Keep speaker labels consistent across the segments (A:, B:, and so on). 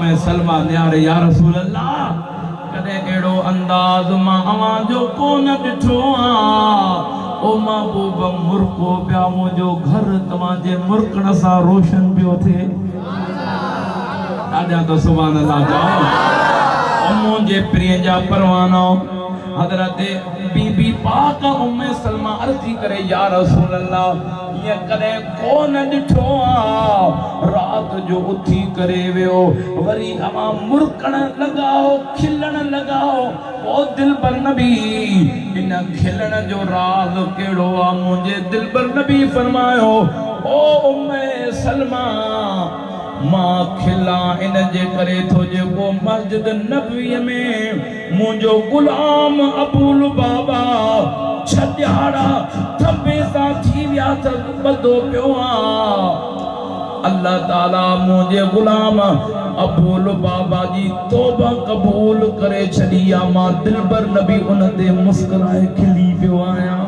A: मैं सलमा न्यारे या रसूल अल्लाह कदे एड़ो अंदाज मां अवां जो कोन ॾिठो आ ओ महबूब मुर्को पिया मुंहिंजो घर तव्हांजे मुर्कण सां रोशन पियो थिए आजा तो सुभान अल्लाह चओ ओ मुंहिंजे प्रिय जा परवानो हज़रत बीबी पाक उम्मे सलमा अर्ज़ी करे या रसूल अल्लाह ये कदे कोन ॾिठो आ रात जो उथी करे वियो वरी अवां मुर्कण लगाओ खिलण लगाओ ओ दिलबर नबी इन खिलण जो राज केड़ो आ मुझे दिलबर नबी फरमायो ओ उम्मे सलमा मां खिला इन जे करे थो जेको मस्जिद नबवी में मुंहिंजो गुलाम अबूल बाबा छॾियाड़ा थपे सां थी विया त ॿधो पियो आ अल्लाह ताला मुझे गुलाम अबूल बाबा जी तौबा कबूल करे छड़ी आ मां दिलबर नबी उन ते मुस्कुराए खिली पियो आया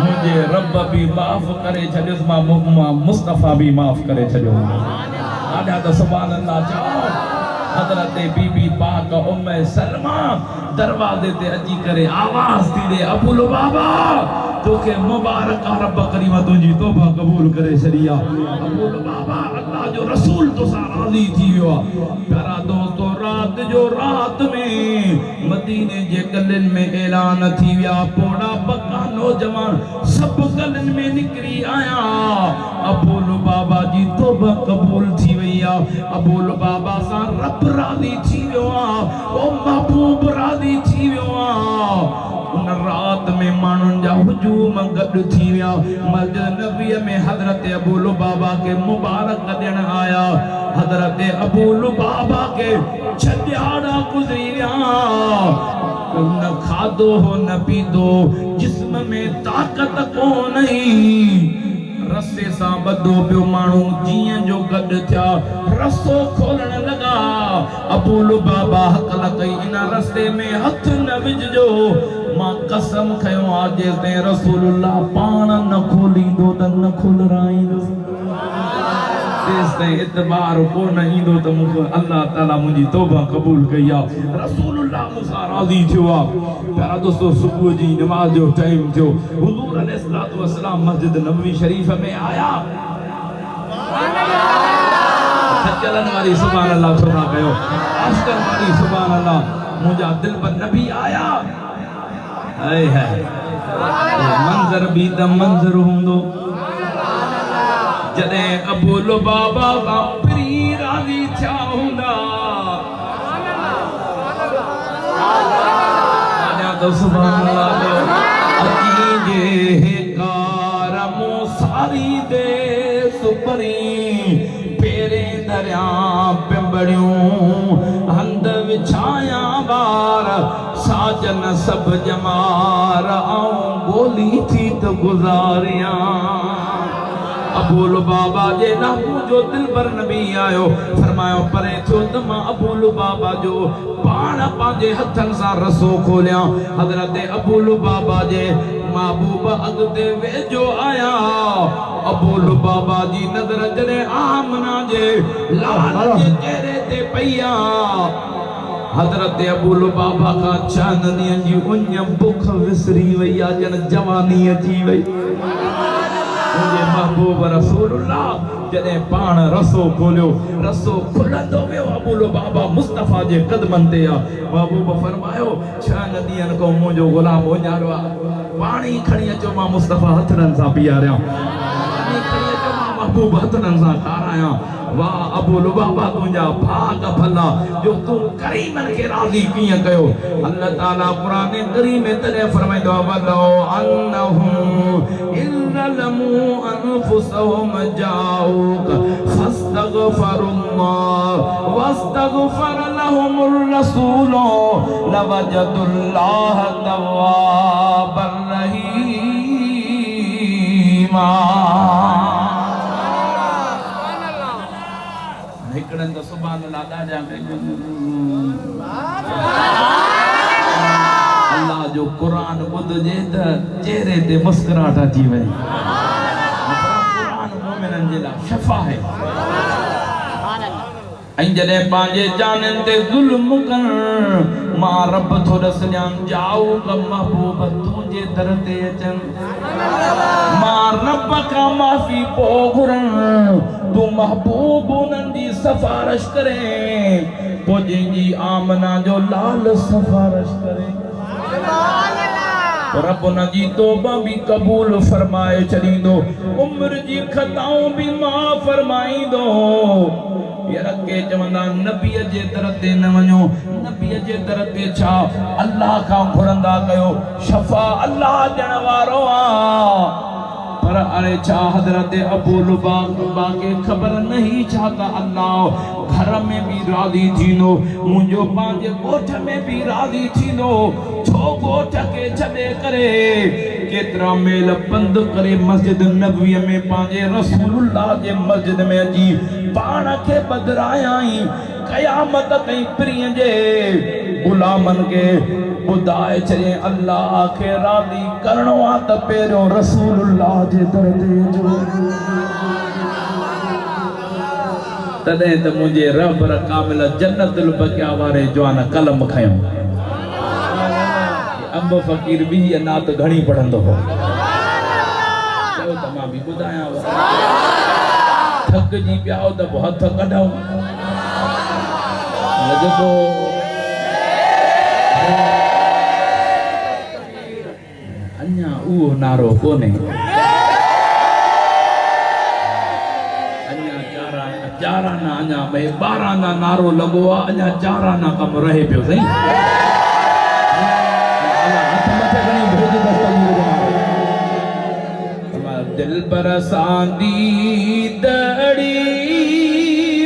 A: मुझे रब भी माफ करे छॾियोसि मां मुस्तफा भी माफ करे छॾियो आॾा त सुभान अल्लाह चओ हज़रत बीबी पाक उम्मे सलमा दरवाजे ते अची करे आवाज थी दे अबूल बाबा तोखे मुबारक रब करीम तुंहिंजी तौबा कबूल करे छॾी आहे अबूल बाबा अल्लाह जो रसूल तोसां राज़ी थी वियो आहे प्यारा दोस्तो रात में मदीने जे गलिन में ऐलान थी विया पोड़ा पक्का नौजवान सब गलिन में निकरी आया अबूल बाबा जी तौबा कबूल थी वई आहे अबूल बाबा सां रब राज़ी थी वियो आहे ओ महबूब राज़ी थी वियो आहे उन रात में मानुन जा हुजूम गड थी विया मस्जिद नबवी में हजरत अबूल बाबा के मुबारक ॾियण आया हजरत अबूल बाबा के छॾियाड़ा गुज़री विया न खाधो हो न पीधो जिस्म में ताकत कोन रस्से सां ॿधो पियो माण्हू जीअं जो गॾु थिया रस्तो खोलण लॻा अबूल बाबा हकल कई इन रस्ते में हथ न विझजो मां कसम खयो आ जेसिताईं रसूलुल्लाह पाण न खोलींदो त न खुलराईंदो तेसिताईं इतबार कोन ईंदो त मूंखे अल्लाह ताला मुंहिंजी तौबा क़बूल कई आहे रसूलुल्लाह मूंसां राज़ी थियो आहे प्यारा दोस्तो सुबुह जी नमाज़ जो टाइम थियो हुज़ूर अलैहिस्सलातु वस्सलाम मस्जिद नबवी शरीफ में आया चलन वाली सुभान अल्लाह सुना कयो आस्कन वाली सुभान अल्लाह मुंहिंजा दिल पर नबी आया हाय हाय मंजर भी त मंजर हूंदो जॾहिं अबूल बाबा का प्री राज़ी थिया हूंदा तो सुभान अल्लाह अकी जे कार मूसारी दे सुपरी पेरे दरिया पिंबड़ियूं हंद विछाया बार साजन सब जमार आऊं गोली थी तो गुजारिया अबूल बाबा जे नामू जो दिलबर नबी आयो फरमायो परे थियो त मां अबूल बाबा जो पाण पंहिंजे हथन सां रसो खोलिया हज़रत अबूल बाबा जे महबूब अॻिते वेझो आया अबूल बाबा जी नज़र जॾहिं आमना जे लाल जे चेहरे ते पई हज़रत अबूल बाबा का चांदनीअ जी उञ बुख विसरी वई आहे ॼण जवानी अची वई मुझे महबूब रसूलुल्लाह जॾहिं पाण रसो खोलियो रसो खुलंदो वियो अबूल बाबा मुस्तफा जे कदमनि ते महबूब फरमायो 6 ॾींहंनि खां मुंहिंजो गुलाम उञारो पाणी खणी अचो मां मुस्तफा हथनि सां पीआरियां पाणी खणी अचो मां महबूब हथनि सां खारायां वाह अबूल बाबा तुंहिंजा भाग भला जो तूं करीमन खे राज़ी कीअं कयो अल्लाह ताला क़ुरान करीम में तॾहिं फरमाईंदो वलो अन्नहुम इल्लमू अनफुसहुम जाऊक फस्तगफरुल्लाह वस्तगफर लहुमुर रसूल लवजदुल्लाह तव्वाबर रहीमा हिकड़न तो सुभान अल्लाह ॾाढा अल्लाह जो कुरान ॿुधजे त चेहरे ते मुस्कुराहट अची वई कुरान मोमिनन जे लाइ शफ़ा है ऐं जॾहिं पंहिंजे जाननि ते ज़ुल्म कर मां रब थो ॾस ॾियां जाओ क महबूब तुंहिंजे दर ते अचनि मां रब खां माफ़ी पोइ घुरण तूं महबूब उन्हनि जी सिफारिश करे पोइ जंहिंजी आमना जो लाल सिफारिश करे रब उन जी तौबा भी कबूल फरमाए छॾींदो उम्र जी खताऊं भी माफ़ फरमाईंदो यार के चवंदा नबीअ जे दर ते न वञो नबीअ जे दर ते छा अल्लाह खां घुरंदा कयो शफ़ा अल्लाह ॾियण वारो आ पर अरे छा हज़रत अबू लुबाबा के ख़बर नहीं छा त अल्लाह घर में भी राज़ी थींदो मुंहिंजो पंहिंजे ॻोठ में भी राज़ी थींदो छो ॻोठ खे छॾे करे केतिरा मेल बंदि करे मस्जिद नबवीअ में पंहिंजे रसूलुल्लाह जे मस्जिद में अची पाण खे बदिरायाई क़यामत ताईं प्रिय जे गुलामनि खे ॿुधाए छॾे अल्लाह खे राज़ी करणो आहे त पहिरियों रसूलुल्लाह जे दर ते अचो तॾहिं त मुंहिंजे रब कामिल जन्नतुल बक़िया वारे जवान कलम खयो अंब फ़कीर बि हीअ नात घणी पढ़ंदो हो चयो त मां बि ॿुधायांव थकिजी पिया हो त पोइ हथ कढूं लॻंदो अञा उहो नारो कोन्हे अञा चाराना अञा भई 12 नारो लॻो आहे अञा चाराना कमु रहे पियो सही दिल बरसांदी दड़ी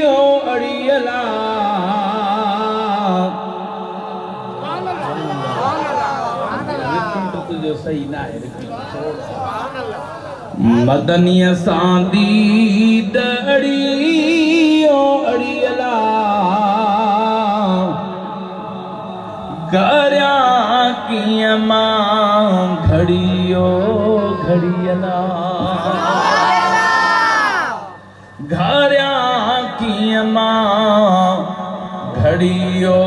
A: ओ अड़ियला तुझो सही ना है मदनिया सांदी दड़ी ओ अड़ियला करया किया मां घड़ियो घड़ियला घरया किया मां घड़ियो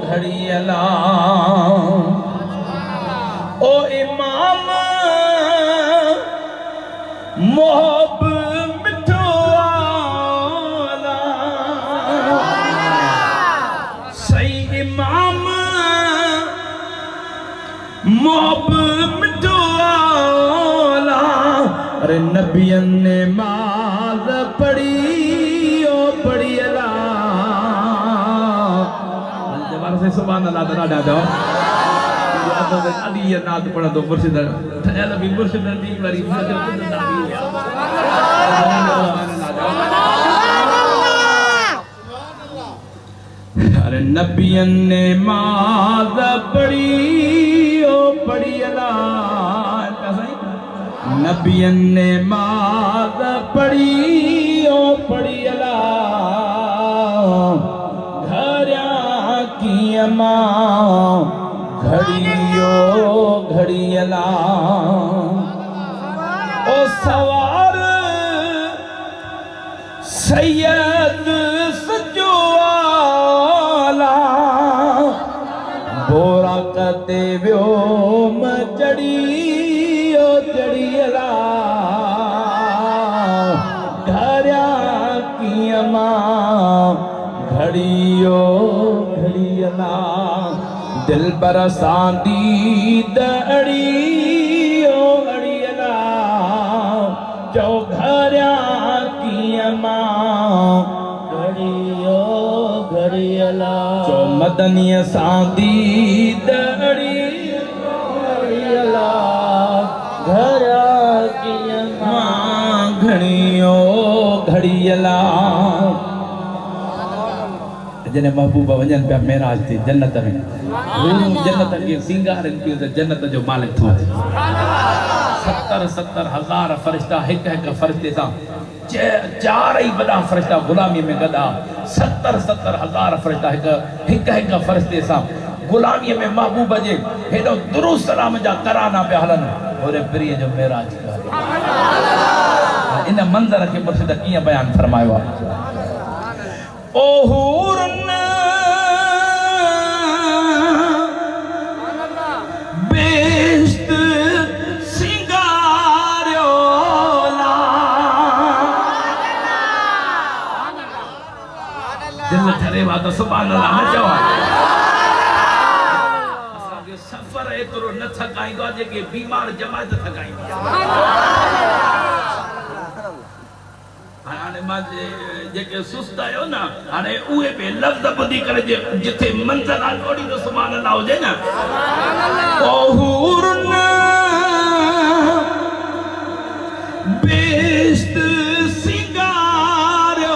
A: घड़ियला ओ इमाम मोहब मिठो आला सही इमाम मोहब मिठो आला अरे नबियन ने माज़ पढ़ी ओ पढ़ी अला जबान से सुभान अल्लाह दा ॾाढो अली ये नात पढ़ंदो मुर्शिद ठहियल बि मुर्शिद दी वारी अरे नबियन ने माज़ पढ़ी ओ पढ़ी अला नबियन ने माज़ पढ़ी ओ पढ़ी अला घरया किया मां घड़ियो घड़ियला ओ सवार सैयद सजो आला बोरा कते वियो मचड़ी ओ चढ़ियला घरया किया मां घड़ियो घड़ियला दिल बरसांदी दड़ी ओ अड़ियला जो घरया किया मां घड़ियो घड़ियला जो मदनिया सांदी दड़ी अड़ियला घरया किया मां घड़ियो घड़ियला जने महबूबा वजन पे मेराज थी जन्नत में जन्नत के सिंगार के जन्नत जो मालिक थो 70,000 फरिश्ता एक फरिश्ते सा चार ही बड़ा फरिश्ता गुलामी में गदा 70,000 फरिश्ता एक फरिश्ते सा गुलामी में महबूबा जे हेडो दुरूद सलाम जा तराना पे हलन और प्रिय जो मेराज इन मंजर के मुर्शिद किया बयान फरमायो ओ हूरन बेश्त सिंगारियोला दिल ठरे वात सुभान अल्लाह न चवा असांखे सफ़र एतिरो न थकाईंदो आहे जेके बीमार जमायत थकाईंदी आहे हाणे मां जेके सुस्त आहियो न हाणे उहे बि लफ़्ज़ ॿुधी करे जिथे मंज़र आहे ओॾी त सुभान अल्लाह हुजे न ओ हूरन बेश्त सिंगारियोला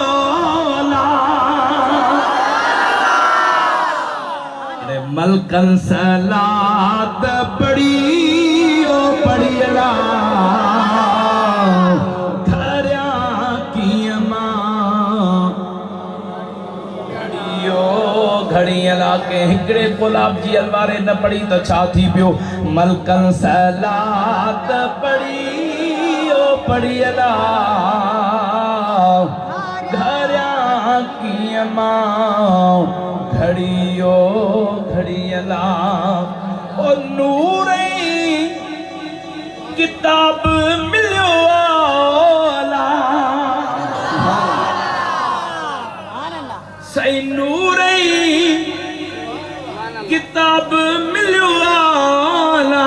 A: मलकन सलात पड़ी ओ पड़ियला घरिया कीअं घड़ियो घड़ियला के हिकड़े गुलाब जी अलवारे न पड़ी तो छा थी पियो मलकन सलात पड़ी ओ पड़ियला घरिया कीअं घड़ियो घड़ियला ओ नूर किताब मिलियो आला सही नूर किताब मिलियो आला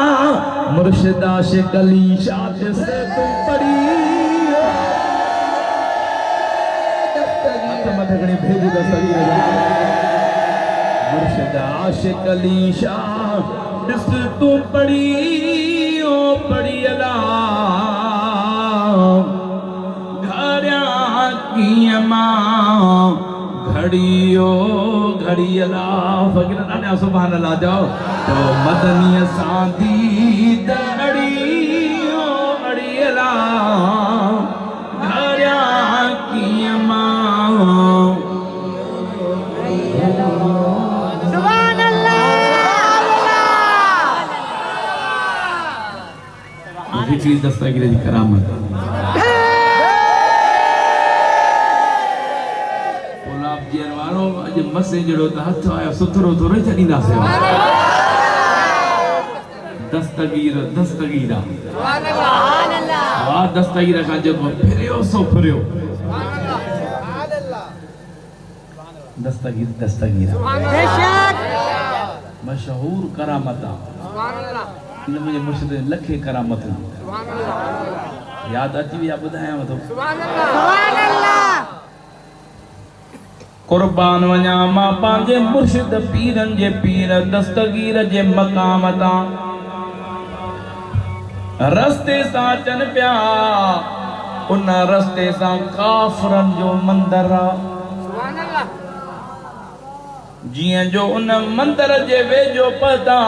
A: मुर्शिदा शिकली शाद से तुम पढ़ी मथगड़ी भेज द सही मुर्शिदा शिकली शाद से तुम पढ़ी ओ पढ़ियला घरिया कीअं घड़ियो घड़ियला फकीर नाने सुभान अल्लाह जाओ तो मदनी सांदी दड़ियो अड़ियला घरिया कीअं
B: सुभान अल्लाह
A: चीज दस्तगीर जी करामत गुलाब जी वारो अज मसे जड़ो त हथ आयो सुथरो थोरे छडींदासे दस्तगीर दस्तगीरा
B: सुभान अल्लाह
A: वाह दस्तगीर का जेको फिरियो सो फिरियो दस्तगीर दस्तगीरा
B: बेशक
A: मशहूर करामत
B: सुभान अल्लाह
A: इन मुझे मुर्शिद लखे करामत
B: सुभान अल्लाह
A: याद अची विया ॿुधायां थो
B: सुभान अल्लाह
A: कुर्बान वञा मां पंहिंजे मुर्शिद पीरनि जे पीर दस्तगीर जे मक़ाम तां रस्ते सां अचनि पिया उन रस्ते सां काफ़रनि जो मंदर आहे
B: सुभान अल्लाह
A: जीअं जो उन मंदर जे वेझो पता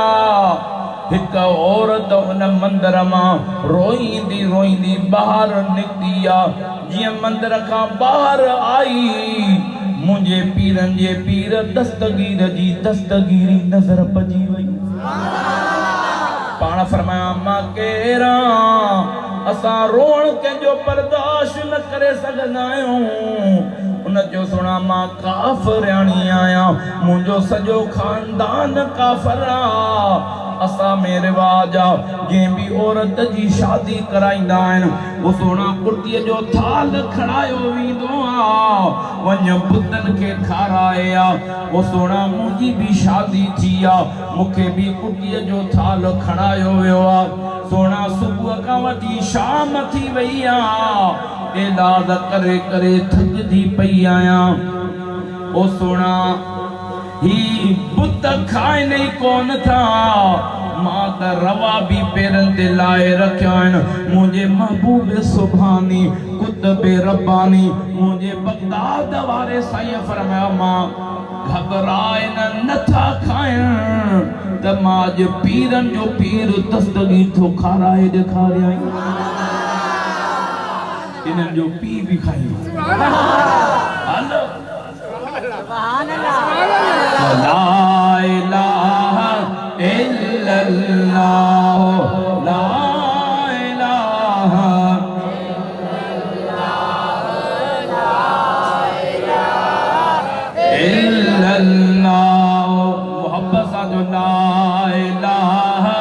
A: हिक औरत उन मंदर मां रोईंदी रोईंदी ॿाहिरि निकिती आहे जीअं मंदर खां ॿाहिरि आई मुझे पीरन जे पीर दस्तगीर जी दस्तगीरी नजर पजी वई पाण फरमाया मां केरा असां रोण कंहिंजो बर्दाश्त न करे सघंदा आहियूं उन जो सुणा मां काफ़िराणी आहियां मुंहिंजो सॼो खानदान काफ़िर आहे असां में रिवाज आहे जंहिं बि औरत जी शादी कराईंदा आहिनि वो सोना कुर्तीअ जो थाल खणायो वेंदो आहे वञ बुतनि खे खाराए आहे वो सोना मुंहिंजी बि शादी थी आहे मूंखे बि कुर्तीअ जो थाल खणायो वियो आहे सोना सुबुह खां वठी शाम थी वई आहे इलाज करे करे थकजी पई आहियां ओ सोना ही बुत खाइनि ई कोन था मां त रवा भी पेरन ते लाए रखिया आहिनि मुंहिंजे महबूब सुभानी कुतुब रब्बानी मुंहिंजे बगदाद वारे साईं फरमाया मां घबराए नथा खाइनि त मां अॼु पीरनि जो पीर दस्तगीर थो खाराए ॾेखारियां इन्हनि जो पी भी खाई हलो
B: सुभान अल्लाह
A: ला इलाहा इल्लल्लाह ला इलाहा जो ला इलाहा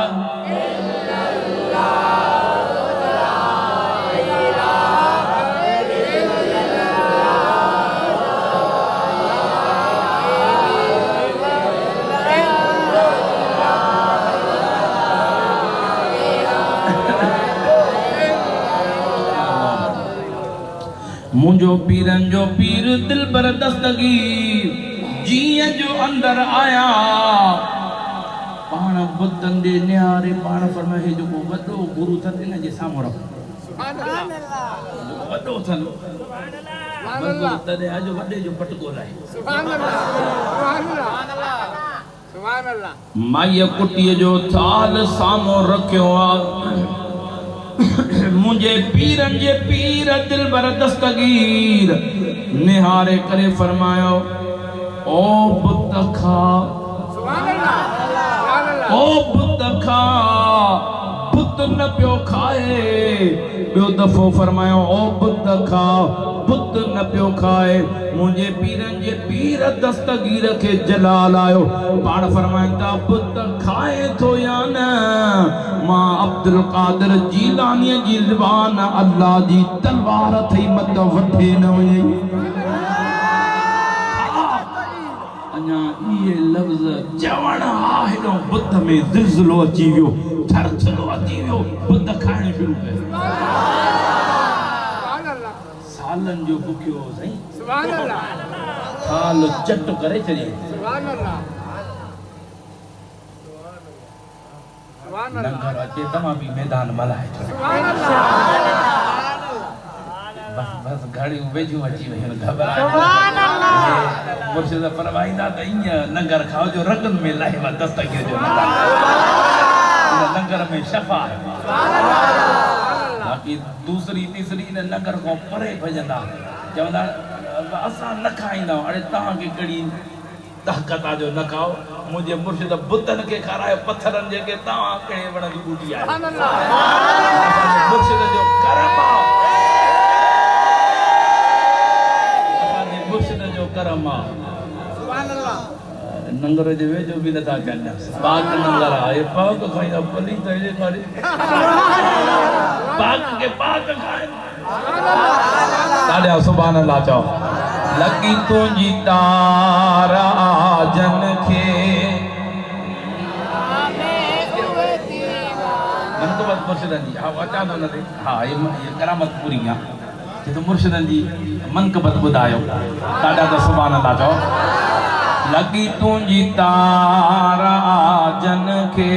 A: मुझो पीरन जो पीर दिल पर दस्तगीर जीअं जो अंदर आया पाण बुद्धन दे निहारे पाण फरमाए जो वॾो गुरु अथनि इन जे साम्हूं रखो वॾो अथनि गुरु तॾहिं अॼु वॾे जो पट ॻोल्हाए माईअ कुटीअ जो थाल साम्हूं रखियो आहे मुझे पीरन जे पीर दिल बर दस्तगीर निहारे करे फरमायो ओ बुत खा ओ बुत खा बुत न पियो खाए ॿियो दफ़ो फरमायो ओ बुत खा बुत न पियो खाए मुझे पीरन जे पीर दस्तगीर के जलाल आयो पाण फरमाइंदा बुत खाए थो या न मां अब्दुल कादिर जीलानी जी ज़बान अल्लाह जी तलवार थई मत वठे न वञे अञा इहे लफ़्ज़ चवण हेॾो बुत में ज़िलज़िलो अची वियो थरथरो अची वियो बुत खाइण शुरू कयो सालन जो बुखियो साईं सुभान अल्लाह थाल चट करे छॾी सुभान अल्लाह लंगर अचे तमाम भी मैदान मलाए सुभान अल्लाह बस बस घड़ी वेझू अची वई घबराए सुभान अल्लाह मुर्शिद फरमाईंदा त ईअं लंगर खाओ जो रगन में लाहे वा दस्तगीर जो लंगर में शफा है सुभान अल्लाह बाकी दूसरी तीसरी ने लंगर को परे भजंदा चवंदा असां न खाईंदा अरे तव्हांखे कड़ी ताक़त जो न खाओ मुझे मुर्शिद बुतन के खाराए पत्थरन जेके तव्हां कहिड़े वण जी ॿूटी आहे मुर्शिद जो करम आहे असांजे मुर्शिद जो करम आहे सुभान अल्लाह नंगर जे वेझो बि नथा कनि पाक नंगर आहे पाक खाईंदा पली त जे करे पाक के पाक खाए तालिया सुभान अल्लाह चओ लगी तुंहिंजी तारा जन खे मनक़बत मुर्शिदनि जी हा अचां थो न ते हा ये करामत पूरी आहे जे तो मुर्शिदनि जी मनक़बत ॿुधायो तालिया त सुभान अल्लाह चओ लगी तुंहिंजी तारा जन खे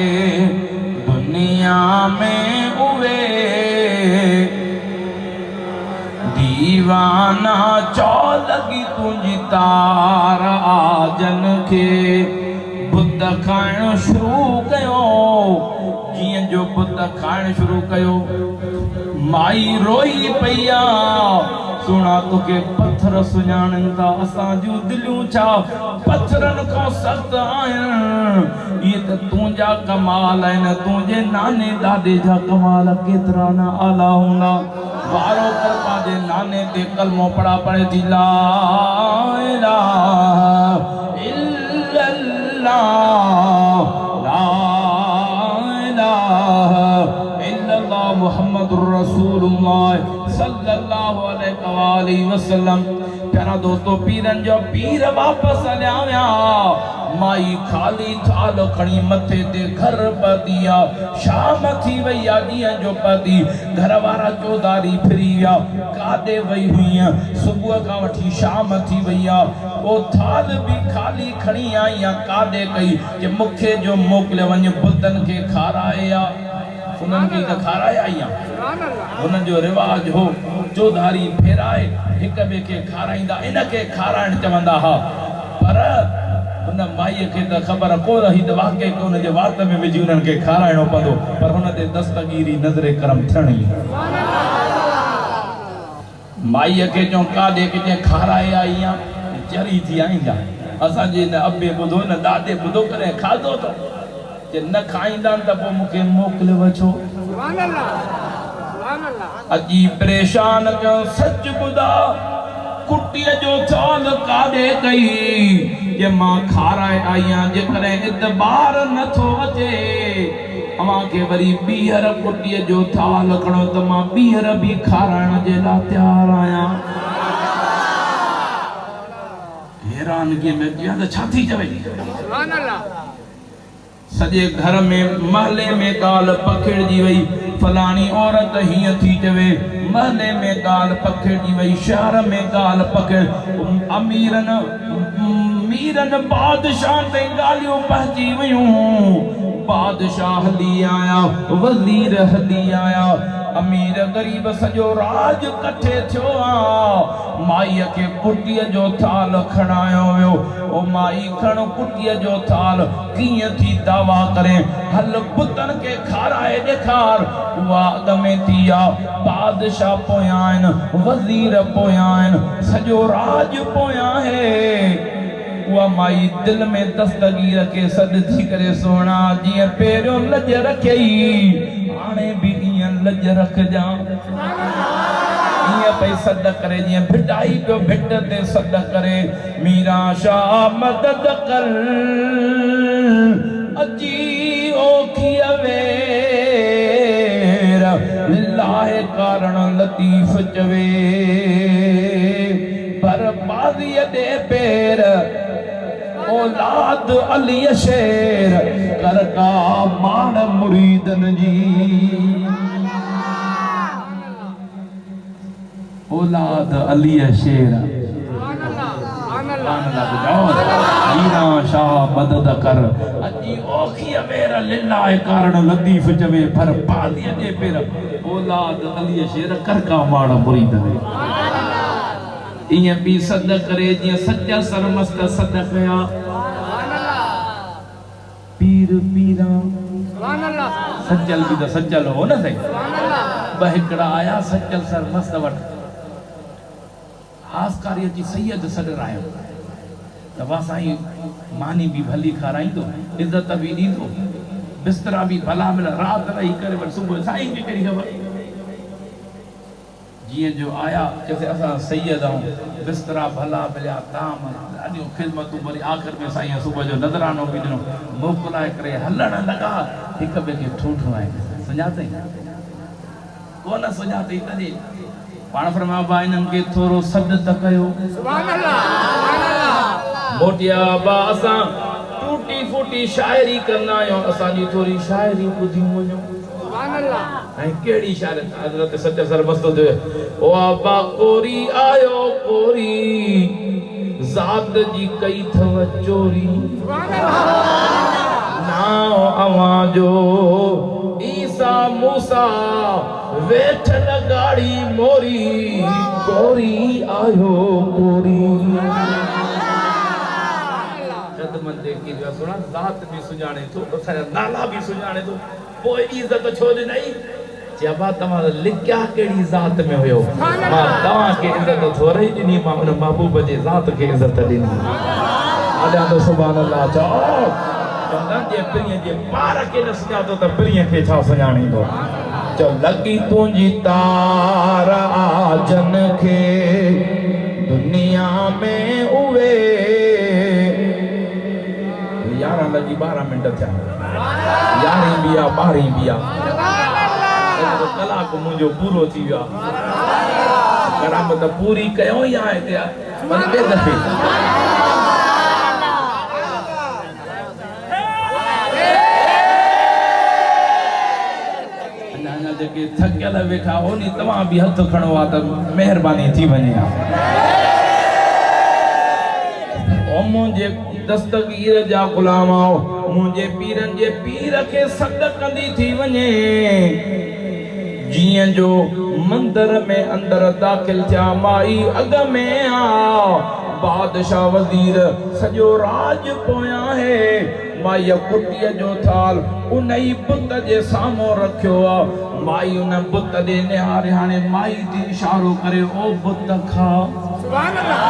A: दुनिया में उहे दीवाना चौ लगी तुंहिंजी तारा जन खे बुत खाइण शुरू कयो जीअं जो बुत खाइण शुरू कयो माई रोई पई आहे सुना तोखे पत्थर सुञाणनि था असां जूं दिलियूं छा पत्थरनि खां सख़्त आहिनि इहे त तुंहिंजा कमाल आहिनि तुंहिंजे नाने ॾाॾे जा कमाल केतिरा न आला हूंदा वारो कर पंहिंजे नाने ते कलमो पढ़ा पढ़े थी ला इलाहा इल्लल्लाह ला इलाहा इल्लल्लाह मुहम्मदुर रसूलुल्लाह सल्लल्लाहु अलैहि वसल्लम प्यारा दोस्तों पीरन जो पीर वापस हलिया विया माई खाली थाल खणी मथे ते घर पतिया शाम थी वई आ ॾींहं जो पति घर वारा चौधारी फिरी विया काॾे वई हुई सुबुह खां वठी शाम थी वई आ ओ थाल भी खाली खणी आई आ काॾे कई कि मूंखे जो मोकिले वञ बुतन खे खाराए आ उन्हनि खे त खाराए आई आ उन्हनि जो रिवाज हो चौधारी फेराए हिक ॿिए खे खाराईंदा इन खे खाराइण चवंदा हा पर उन माईअ खे त ख़बर को रही त वाक़ई हुन जे वात में विझी उन्हनि खे खाराइणो पवंदो पर हुन ते दस्तगीरी नज़रे करम थियणी माईअ खे चऊं काॾे किथे खाराए आई आ चरी थी आईंदा असांजे न अबे ॿुधो न ॾाॾे ॿुधो करे खाधो अथव कि न खाईंदा त पोइ मूंखे मोकिले वठो अजी परेशान कयो सच ॿुधा कुटिया जो थाल कादे कई ये मां खाराए आया जे करे इतबार न थो अचे अमा के वरी बीहर कुटिया जो थाल खणो त मां बीहर भी खाराइण जे ला तैयार आया हैरानगी में दिया त छा थी चवे
B: सुभान अल्लाह
A: सजे घर में महले में गाल पखिड़जी वई फलानी औरत हिय थी चवे महले में गाल पखिड़जी वई शहर में गाल पखिड़ अमीरन मीरन बादशाह ते गालियों पहुंची वयूं बादशाह हली आया वजीर हली आया अमीर गरीब सजो राज कठे थियो आ माई के कुटिया जो थाल खणायो वियो ओ माई खण कुटिया जो थाल कीअं थी दावा करे हल पुतन के खाराए ॾेखार उहा अॻ में थी आ बादशाह पोयां आहिनि वज़ीर पोयां आहिनि सजो राज पोयां है उहा माई दिल में दस्तगीर के सद थी करे सोना जीअं पहिरियों लज रखई हाणे भी इएं लज रखजा इएं पई सद करे जीअं भिटाई पियो भिट ते सद करे मीरा शाह मदद कर अची ओखिया वेर लाहे कारण लतीफ चवे पर बाज़ीअ दे पेर औलाद अली शेर कर का मान मुरीदन जी औलाद अली शेर मीरा शाह मदद कर अजी ओखी मेर लिल्लाह कारण लतीफ चवे पर बादिया दे पेर औलाद अली शेर कर का मान मुरीदन इएं भी सद करे जीअं सच्चा सरमस्त सद कया पीर पीरा सज्जल भी तो सज्जल हो न सही ब हिकड़ा आया सज्जल सरमस्त वट हासकारी जी सैयद सदर आयो दवा साईं मानी भी भली खाराईंदो इज्जत भी दींदो बिस्तरा भी भला मिला रात रही करे पर सुबह साईं की करी खबर जिए जो आया जैसे असा सैयद आऊं बिस्तरा भला मिलिया ताम ॾाढियूं खिदमतूं वरी आख़िर में साईं सुबह जो नज़रानो बि ॾिनो मोकिलाए करे हलण लॻा हिक ॿिए खे ठूठो आहे सुञातई कोन सुञातई तॾहिं पाण फरमायो बा इन्हनि खे थोरो सॾ त कयो
B: सुभान अल्लाह सुभान अल्लाह
A: मोटिया बा असां टूटी फूटी शायरी कंदा आहियूं असांजी थोरी शायरी ॿुधियूं वञो
B: सुभान अल्लाह
A: ऐं कहिड़ी शायरी हज़रत सच्चा सरमस्त थियो ओ आबा कोरी आयो कोरी ज़ात जी कई थव चोरी
B: सुभान अल्लाह
A: नाओ अवां जो ईसा मूसा वेठल गाड़ी मोरी कोरी आयो कोरी कदमन दे की जो सुना ज़ात भी सुञाणे तो असांजा नाला भी सुञाणे तो पोइ इज्जत छो ॾिनई जबा तव्हां लिखिया कहिड़ी ज़ात में हुयो मां तव्हांखे इज्जत थोरी ई ॾिनी मां उन महबूब जे ज़ात खे इज्जत ॾिनी आॾा तो सुभान अल्लाह चओ चवंदा जे प्रिय जे पार खे न सुञातो त प्रिय खे छा सुञाणींदो चओ लॻी तुंहिंजी तार आजन खे दुनिया में उहे 11 लॻी 12 मिंट थिया 11 भी आ 12 भी आ कलाक मुंहिंजो पूरो थी वियो करामत पूरी कयो ई आहे हिते पर ॿिए दफ़े अञा जेके थकियल वेठा हो नी तव्हां बि हथ खणो आहे त महिरबानी थी वञे ओ मुंहिंजे दस्तगीर जा गुलाम मुंहिंजे पीरनि जे पीर खे सॾ कंदी थी वञे जियां जो मंदिर में अंदर दाखिल थिया माई अग में आ बादशाह वजीर सजो राज पोया है माई कुटिया जो थाल उन ही बुत जे सामो रखियो आ माई उन बुत दे निहारे हाणे माई दी इशारो करे ओ बुत खा
B: सुभान अल्लाह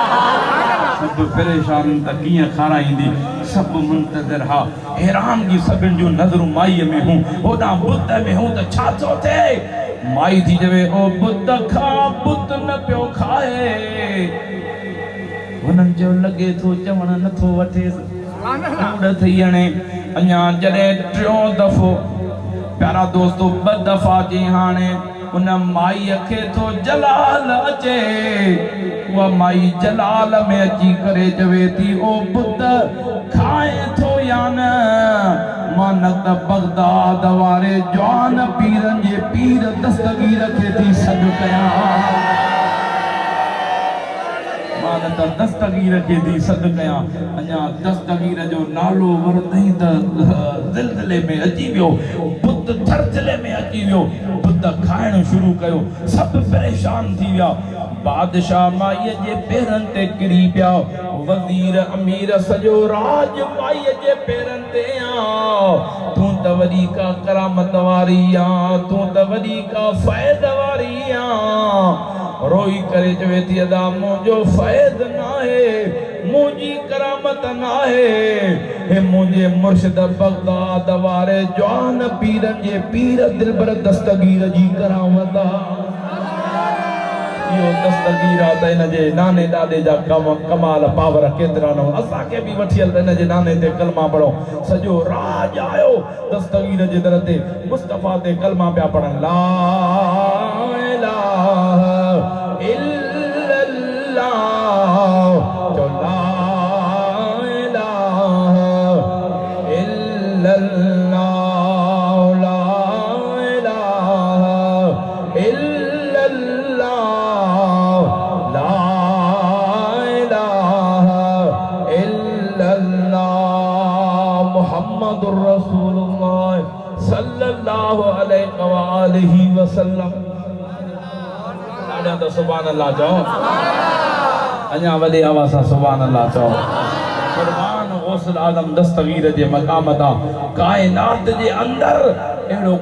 A: सब परेशान त कीअं खाराईंदी सब मुंतज़िर हा हैरान जी सभिनि जूं नज़रूं माई में हूं होॾां बुत में हूं त छा थो थिए माई थी चवे ओ बुत खा बुत न पियो खाए हुननि जो लॻे थो चवण नथो वठेसि
B: सुभान अल्लाह
A: उड़ थी हणे अञा जॾहिं टियों दफ़ो प्यारा दोस्तो ॿ दफ़ा जी हाणे उन माईअ खे थो जलाल अचे उहा माई जलाल में अची करे चवे थी ओ पुत खाए थो या न मां न त बगदाद वारे जवान पीरनि जे पीर दस्तगीर खे थी सॾु कयां मां न त दस्तगीर खे थी सॾु कयां अञा दस्तगीर जो नालो वरतई त ज़िलज़िले में अची वियो बुत थरथले में अची वियो बुत खाइण शुरू कयो सभु परेशान थी विया बादशाह माईअ जे पेरनि ते किरी पिया वज़ीर अमीर सॼो राज माईअ जे पेरनि ते आ तूं त वॾी का करामत वारी आ तूं त वॾी का फ़ैज़ वारी आ रोई करे चवे थी अदा मुंहिंजो फ़ैज़ नाहे मुंहिंजी करामत नाहे हे मुंहिंजे मुर्शिद बगदाद वारे जवान पीरनि जे पीर दिलबर दस्तगीर जी करामत इहो दस्तगीर आहे त हिन जे नाने ॾाॾे जा कमाल पावर केतिरा न असांखे बि वठी हल हिन जे नाने ते कलमा पढ़ो सॼो राज आयो दस्तगीर जे दर ते मुस्तफ़ा ते कलमा पिया पढ़नि ला इलाहा इल्लल्लाह जो ला इलाहा इल्लल्लाह ला इलाहा इल्लल्लाह ला इलाहा इल्लल्लाह मुहम्मदुर रसूलुल्लाह सल्लल्लाहु अलैहि वसल्लम तो सुभान अल्लाह चओ अञा वॾे आवाज़ सां सुभान अल्लाह चओ कुर्बान गौसल आज़म दस्तगीर जे मक़ाम तां काइनात जे अंदर अहिड़ो